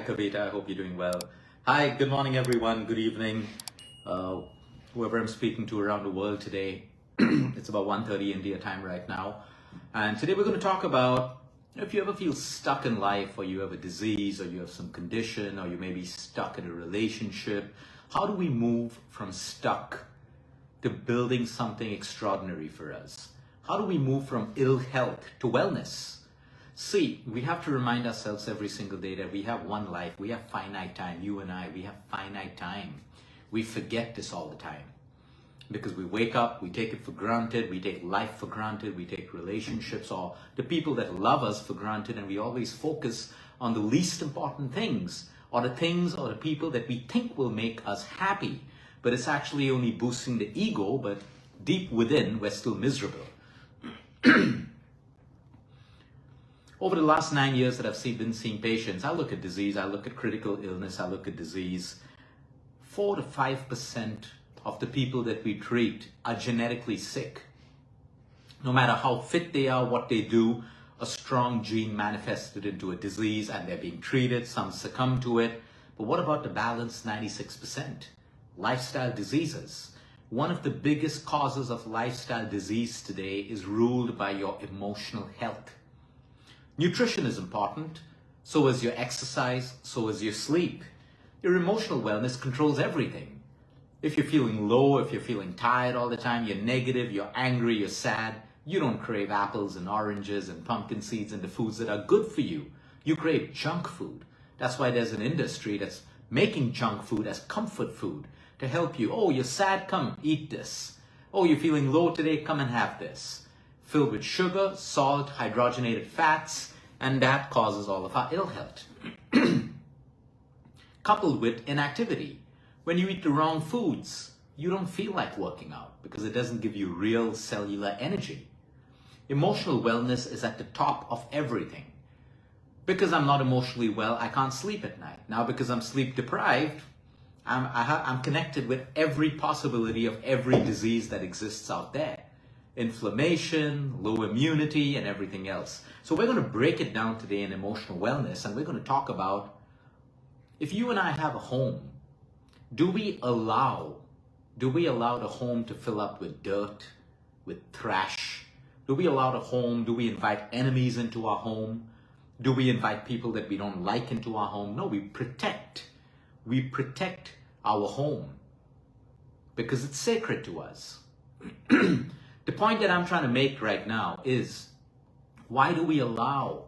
Kavita. I hope you're doing well. Hi, good morning, everyone. Good evening. Whoever I'm speaking to around the world today. It's about 1:30 India time right now. And today we're going to talk about if you ever feel stuck in life, or you have a disease, or you have some condition, or you may be stuck in a relationship. How do we move from stuck to building something extraordinary for us? How do we move from ill health to wellness? See, we have to remind ourselves every single day that we have one life. We have finite time. You and I, we have finite time. We forget this all the time because we wake up, we take it for granted, we take life for granted, we take relationships or the people that love us for granted, and we always focus on the least important things or the things or the people that we think will make us happy. But it's actually only boosting the ego, but deep within, we're still miserable. Over the last 9 years that I've been seeing patients, I look at disease, I look at critical illness, I look at disease. 4 to 5% of the people that we treat are genetically sick. No matter how fit they are, what they do, a strong gene manifested into a disease and they're being treated, some succumb to it. But what about the balanced 96%? Lifestyle diseases. One of the biggest causes of lifestyle disease today is ruled by your emotional health. Nutrition is important, so is your exercise, so is your sleep. Your emotional wellness controls everything. If you're feeling low, if you're feeling tired all the time, you're negative, you're angry, you're sad, you don't crave apples and oranges and pumpkin seeds and the foods that are good for you. You crave junk food. That's why there's an industry that's making junk food as comfort food to help you. Oh, you're sad? Come, eat this. Oh, you're feeling low today? Come and have this. Filled with sugar, salt, hydrogenated fats, and that causes all of our ill health. Coupled with inactivity. When you eat the wrong foods, you don't feel like working out because it doesn't give you real cellular energy. Emotional wellness is at the top of everything. Because I'm not emotionally well, I can't sleep at night. Now, because I'm sleep deprived, I'm connected with every possibility of every disease that exists out there. Inflammation, low immunity, and everything else. So we're going to break it down today in emotional wellness, and we're going to talk about if you and I have a home, do we allow the home to fill up with dirt, with trash? Do we allow the home, do we invite enemies into our home? Do we invite people that we don't like into our home? No, we protect our home because it's sacred to us. The point that I'm trying to make right now is, why do we allow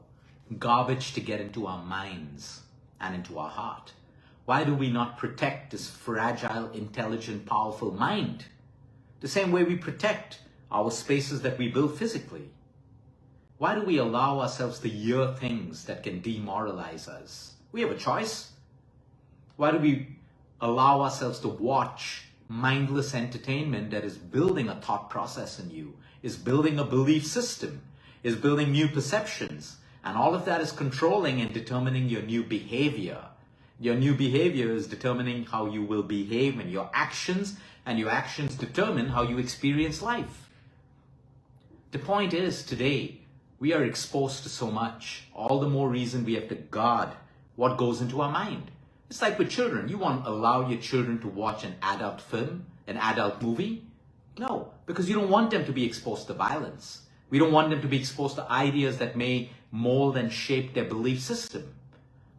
garbage to get into our minds and into our heart? Why do we not protect this fragile, intelligent, powerful mind? The same way we protect our spaces that we build physically. Why do we allow ourselves to hear things that can demoralize us? We have a choice. Why do we allow ourselves to watch mindless entertainment that is building a thought process in you, is building a belief system, is building new perceptions, and all of that is controlling and determining your new behavior. Your new behavior is determining how you will behave and your actions determine how you experience life. The point is, today, we are exposed to so much. All the more reason we have to guard what goes into our mind. It's like with children. You won't allow your children to watch an adult film, an adult movie? No, because you don't want them to be exposed to violence. We don't want them to be exposed to ideas that may mold and shape their belief system.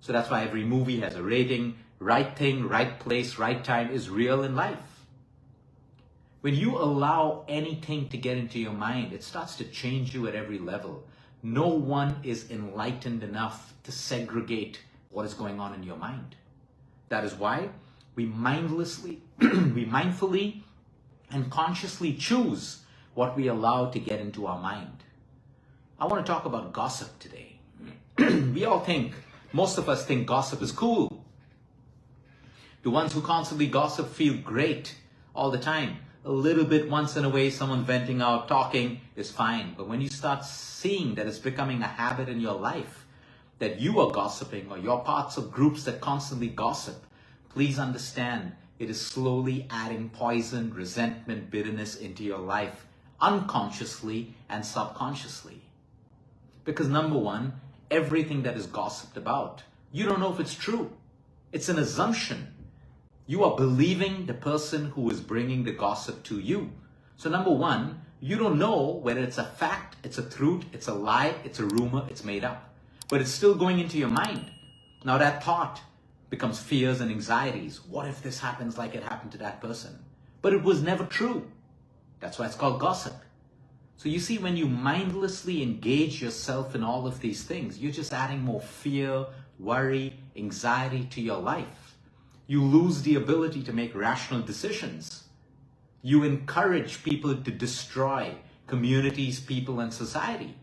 So that's why every movie has a rating. Right thing, right place, right time is real in life. When you allow anything to get into your mind, it starts to change you at every level. No one is enlightened enough to segregate what is going on in your mind. That is why we mindfully and consciously choose what we allow to get into our mind. I want to talk about gossip today. Most of us think gossip is cool. The ones who constantly gossip feel great all the time. A little bit once in a way, someone venting out, talking is fine. But when you start seeing that it's becoming a habit in your life, that you are gossiping or you're parts of groups that constantly gossip, please understand it is slowly adding poison, resentment, bitterness into your life, unconsciously and subconsciously. Because number one, everything that is gossiped about You don't know if it's true. It's an assumption. You are believing the person who is bringing the gossip to you. So number one, you don't know whether it's a fact, it's a truth, it's a lie, it's a rumor, it's made up. But it's still going into your mind. Now that thought becomes fears and anxieties. What if this happens like it happened to that person? But it was never true. That's why it's called gossip. So you see, when you mindlessly engage yourself in all of these things, you're just adding more fear, worry, anxiety to your life. You lose the ability to make rational decisions. You encourage people to destroy communities, people, and society.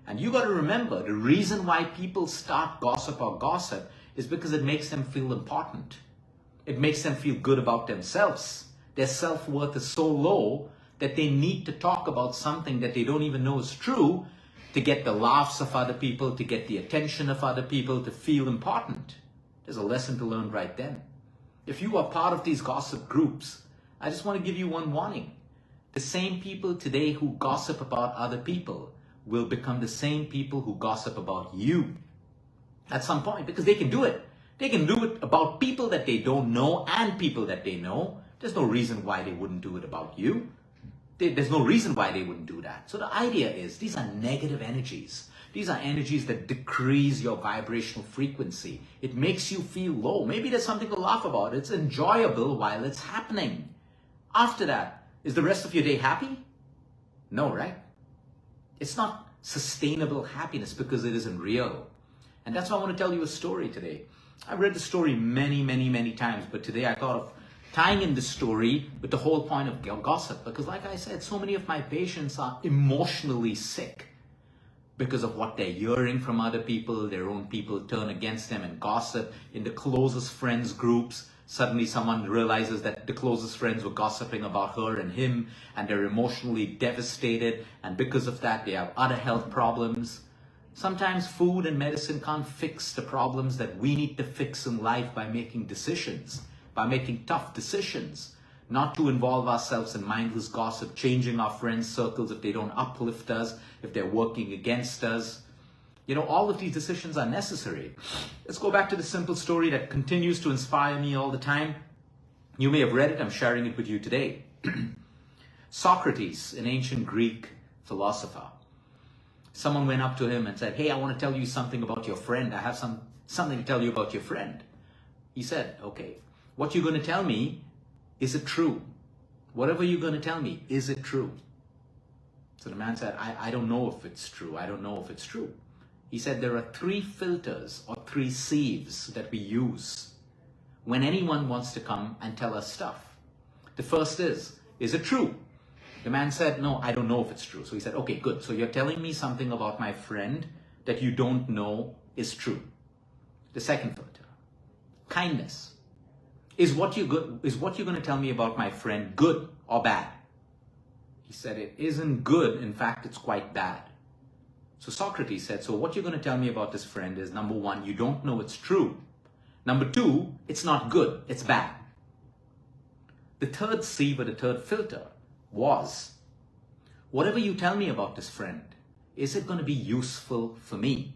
And you got to remember, the reason why people start gossip or gossip is because it makes them feel important. It makes them feel good about themselves. Their self-worth is so low that they need to talk about something that they don't even know is true to get the laughs of other people, to get the attention of other people, to feel important. There's a lesson to learn right then. If you are part of these gossip groups, I just want to give you one warning. The same people today who gossip about other people will become the same people who gossip about you at some point, because they can do it. They can do it about people that they don't know and people that they know. There's no reason why they wouldn't do it about you. There's no reason why they wouldn't do that. So the idea is, these are negative energies. These are energies that decrease your vibrational frequency. It makes you feel low. Maybe there's something to laugh about. It's enjoyable while it's happening. After that, is the rest of your day happy? No, right? It's not sustainable happiness because it isn't real. And that's why I want to tell you a story today. I've read the story many times, but today I thought of tying in the story with the whole point of gossip, because like I said, so many of my patients are emotionally sick because of what they're hearing from other people. Their own people turn against them and gossip. In the closest friends groups, suddenly someone realizes that the closest friends were gossiping about her and him, and they're emotionally devastated, and because of that they have other health problems. Sometimes food and medicine can't fix the problems that we need to fix in life by making decisions, by making tough decisions, not to involve ourselves in mindless gossip, changing our friends' circles if they don't uplift us, if they're working against us. You know, all of these decisions are necessary. Let's go back to the simple story that continues to inspire me all the time. You may have read it, I'm sharing it with you today. Socrates, an ancient Greek philosopher. Someone went up to him and said, "Hey, I want to tell you something about your friend. I have something to tell you about your friend." He said, "Okay, what you're going to tell me, is it true? Whatever you're going to tell me, is it true?" So the man said, I don't know if it's true. I don't know if it's true. He said, there are 3 filters or 3 sieves that we use when anyone wants to come and tell us stuff. The first is it true? The man said, no, I don't know if it's true. So he said, okay, good. So you're telling me something about my friend that you don't know is true. The second filter, kindness. Is what you're going to tell me about my friend good or bad? He said, it isn't good. In fact, it's quite bad. So Socrates said, so what you're going to tell me about this friend is, number 1, you don't know it's true. Number 2, it's not good, it's bad. The third sieve or the third filter was, whatever you tell me about this friend, is it going to be useful for me?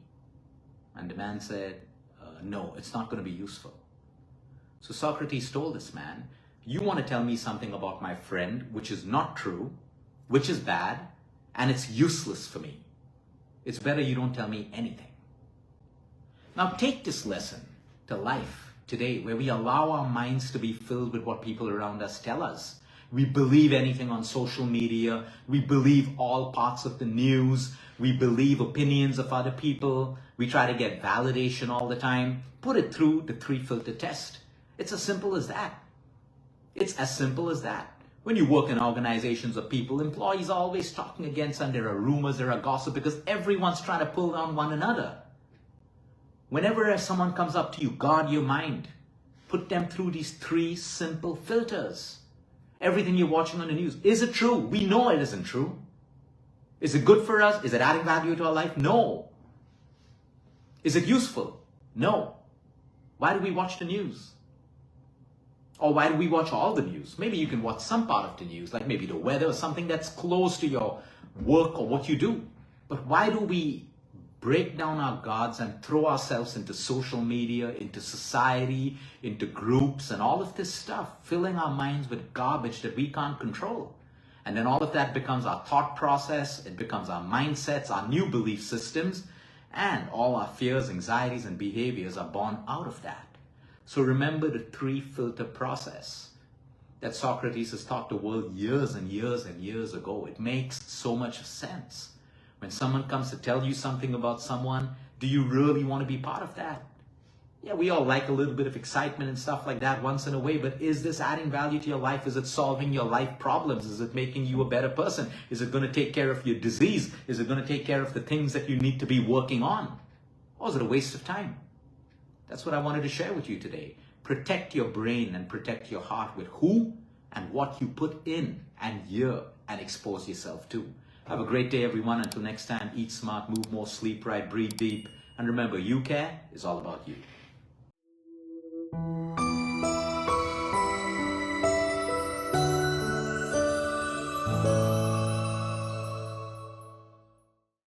And the man said, no, it's not going to be useful. So Socrates told this man, you want to tell me something about my friend which is not true, which is bad, and it's useless for me. It's better you don't tell me anything. Now take this lesson to life today, where we allow our minds to be filled with what people around us tell us. We believe anything on social media. We believe all parts of the news. We believe opinions of other people. We try to get validation all the time. Put it through the 3-filter test. It's as simple as that. It's as simple as that. When you work in organizations of people, employees are always talking against, and there are rumors, there are gossip, because everyone's trying to pull down one another. Whenever someone comes up to you, guard your mind. Put them through these 3 simple filters. Everything you're watching on the news, is it true? We know it isn't true. Is it good for us? Is it adding value to our life? No. Is it useful? No. Why do we watch the news? Or why do we watch all the news? Maybe you can watch some part of the news, like maybe the weather or something that's close to your work or what you do. But why do we break down our guards and throw ourselves into social media, into society, into groups, and all of this stuff, filling our minds with garbage that we can't control. And then all of that becomes our thought process, it becomes our mindsets, our new belief systems, and all our fears, anxieties, and behaviors are born out of that. So remember the 3-filter process that Socrates has taught the world years and years and years ago. It makes so much sense. When someone comes to tell you something about someone, do you really want to be part of that? Yeah, we all like a little bit of excitement and stuff like that once in a way, but is this adding value to your life? Is it solving your life problems? Is it making you a better person? Is it going to take care of your disease? Is it going to take care of the things that you need to be working on? Or is it a waste of time? That's what I wanted to share with you today. Protect your brain and protect your heart with who and what you put in and hear and expose yourself to. Have a great day, everyone. Until next time, eat smart, move more, sleep right, breathe deep. And remember, you care is all about you.